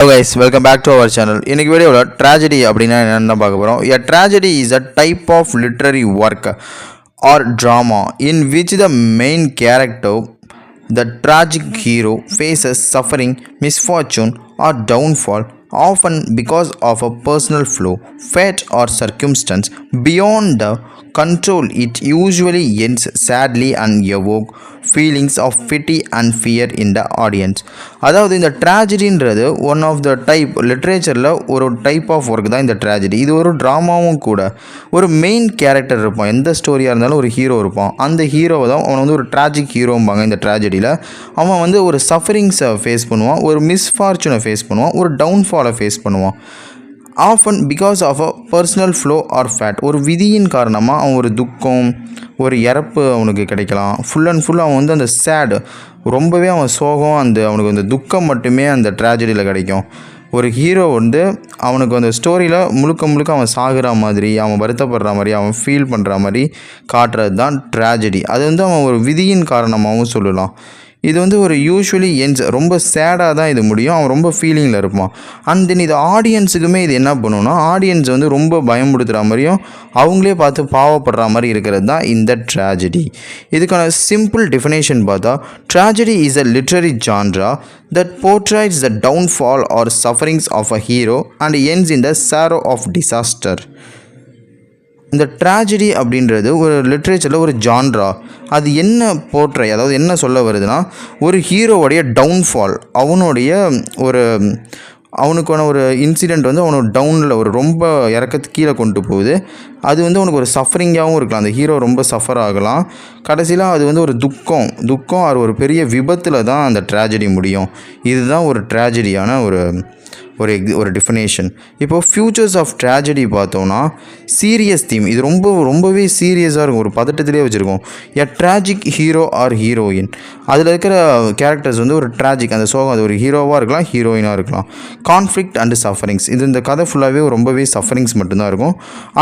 Hello guys, welcome back to our channel. இன்னைக்கு வீடியோல tragedy அப்படினா என்னன்னு பார்க்க போறோம். A tragedy is a type of literary work or drama in which the main character, the tragic hero, faces suffering, misfortune or downfall, often because of a personal flaw, fate or circumstance beyond the control. It usually ends sadly and evoke feelings of pity and fear in the audience. அதாவது இந்த ட்ராஜடின்றது one of the type லிட்ரேச்சரில் ஒரு type of work தான் இந்த tragedy. இது ஒரு ட்ராமாவும் கூட. ஒரு main character இருப்பான், எந்த ஸ்டோரியாக இருந்தாலும் ஒரு ஹீரோ இருப்பான். அந்த ஹீரோவை தான் அவன் வந்து ஒரு ட்ராஜிக் ஹீரோம்பாங்க. இந்த ட்ராஜடியில் அவன் வந்து ஒரு சஃபரிங்ஸை ஃபேஸ் பண்ணுவான், ஒரு மிஸ்ஃபார்ச்சுனை ஃபேஸ் பண்ணுவான், ஒரு டவுன்ஃபாலை ஃபேஸ் பண்ணுவான். Often because of a personal flaw or fate, ஒரு விதியின் காரணமாக அவன் ஒரு துக்கம், ஒரு இறப்பு அவனுக்கு கிடைக்கலாம். ஃபுல் அண்ட் ஃபுல் அவன் வந்து அந்த சேடு, ரொம்பவே அவன் சோகம், அவனுக்கு அந்த துக்கம் மட்டுமே அந்த ட்ராஜடியில் கிடைக்கும். ஒரு ஹீரோ வந்து அவனுக்கு அந்த ஸ்டோரியில் முழுக்க அவன் சாகுற மாதிரி, அவன் வருத்தப்படுற மாதிரி, அவன் ஃபீல் பண்ணுற மாதிரி காட்டுறது தான் ட்ராஜடி. அது வந்து அவன் ஒரு விதியின் காரணமாகவும் சொல்லலாம். இது வந்து ஒரு யூஸ்வலி என்ஸ் ரொம்ப சேடாக தான் இது முடியும். அவன் ரொம்ப ஃபீலிங்கில் இருப்பான். அண்ட் தென் இது ஆடியன்ஸுக்குமே இது என்ன பண்ணுன்னா, ஆடியன்ஸ் வந்து ரொம்ப பயமுடுத்துகிற மாதிரியும் அவங்களே பார்த்து பாவப்படுற மாதிரி இருக்கிறது தான் இந்த ட்ராஜடி. இதுக்கான சிம்பிள் டெஃபினேஷன் பார்த்தா, tragedy is a literary genre that portrays the downfall or sufferings of a hero and ends in the sorrow of disaster. இந்த ட்ராஜடி அப்படின்றது ஒரு லிட்ரேச்சரில் ஒரு ஜான்ரா. அது என்ன போர்ட்ரை, அதாவது என்ன சொல்ல வருதுன்னா, ஒரு ஹீரோவுடைய டவுன்ஃபால், அவனுக்கான ஒரு இன்சிடெண்ட் வந்து அவனோட டவுனில் ஒரு ரொம்ப இறக்கத்துக்கு கீழே கொண்டு போகுது. அது வந்து அவனுக்கு ஒரு சஃபரிங்காகவும் இருக்கலாம். அந்த ஹீரோ ரொம்ப சஃபர் ஆகலாம். கடைசியில் அது வந்து ஒரு துக்கம் ஒரு பெரிய விபத்தில் தான் அந்த ட்ராஜடி முடியும். இதுதான் ஒரு ட்ராஜடியான ஒரு டெஃபினேஷன். இப்போது ஃபியூச்சர்ஸ் ஆஃப் ட்ராஜடி பார்த்தோன்னா, சீரியஸ் தீம், இது ரொம்பவே சீரியஸாக இருக்கும், ஒரு பதட்டத்திலே வச்சுருக்கோம். எ ட்ராஜிக் ஹீரோ ஆர் ஹீரோயின், அதில் இருக்கிற கேரக்டர்ஸ் வந்து ஒரு ட்ராஜிக், அந்த சோகம், அது ஒரு ஹீரோவாக இருக்கலாம், ஹீரோயினாக இருக்கலாம். கான்ஃப்ளிக்ட் அண்ட் சஃபரிங்ஸ், இந்த கதை ஃபுல்லாகவே ரொம்பவே சஃபரிங்ஸ் மட்டும்தான் இருக்கும்.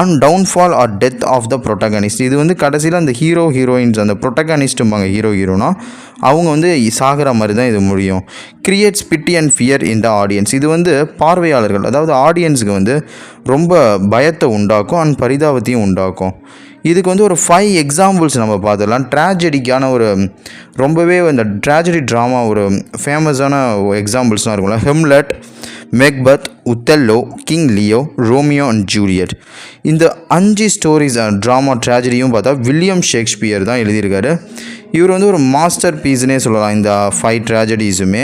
And downfall or death of the protagonist, இது வந்து கடைசியில் அந்த ஹீரோயின்ஸ், அந்த ப்ரொட்டகனிஸ்ட்டும்பாங்க, ஹீரோனா அவங்க வந்து சாகிற மாதிரி தான் இது முடியும். Creates pity and fear in the audience, இது வந்து பார்வையாளர்கள், அதாவது ஆடியன்ஸுக்கு வந்து ரொம்ப பயத்தை உண்டாக்கும் அண்ட் பரிதாபத்தையும் உண்டாக்கும். இதுக்கு வந்து ஒரு 5 எக்ஸாம்பிள்ஸ் நம்ம பார்த்துடலாம். ட்ராஜடிக்கான ரொம்பவே இந்த ட்ராஜடி ட்ராமா ஒரு ஃபேமஸான எக்ஸாம்பிள்ஸ்லாம் இருக்கும்ல. Hamlet, Macbeth, Othello, King Lear, Romeo and Juliet. இந்த 5 ஸ்டோரிஸ் ட்ராமா ட்ராஜடியும் பார்த்தா வில்லியம் ஷேக்ஸ்பியர் தான் எழுதியிருக்காரு. இவர் வந்து ஒரு மாஸ்டர் பீஸ்னே சொல்லலாம் இந்த 5 ட்ராஜடிஸுமே.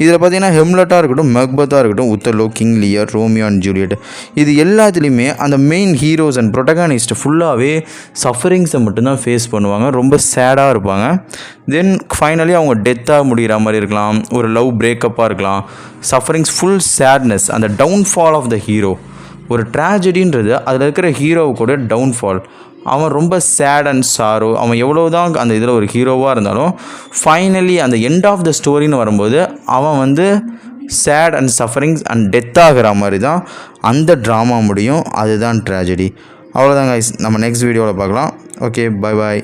இதில் பார்த்தீங்கன்னா ஹெம்லெட்டாக இருக்கட்டும், மேக்பெத்தாக இருக்கட்டும், Othello, King Lear, Romeo and Juliet, இது எல்லாத்துலேயுமே அந்த மெயின் ஹீரோஸ் அண்ட் ப்ரொட்டகானிஸ்ட் ஃபுல்லாகவே சஃபரிங்ஸை மட்டும்தான் ஃபேஸ் பண்ணுவாங்க, ரொம்ப சேடாக இருப்பாங்க. தென் ஃபைனலி அவங்க டெத்தாக முடிகிற மாதிரி இருக்கலாம், ஒரு லவ் பிரேக்கப்பாக இருக்கலாம். சஃபரிங்ஸ், ஃபுல் சேட்னஸ், அந்த டவுன்ஃபால் ஆஃப் த ஹீரோ. ஒரு ட்ராஜடின்றது அதில் இருக்கிற ஹீரோவுக்கூட டவுன்ஃபால். அவன் ரொம்ப சேட் அண்ட் சாரோ, அவன் எவ்வளோ தான் அந்த இதில் ஒரு ஹீரோவாக இருந்தாலும் ஃபைனலி அந்த எண்ட் ஆஃப் த ஸ்டோரின்னு வரும்போது அவன் வந்து sad and sufferings and death ஆகிற மாதிரி தான் அந்த ட்ராமா முடியும். அதுதான் ட்ராஜடி. அவ்வளோதான் கைஸ், நம்ம நெக்ஸ்ட் வீடியோவில் பார்க்கலாம். Okay, bye bye.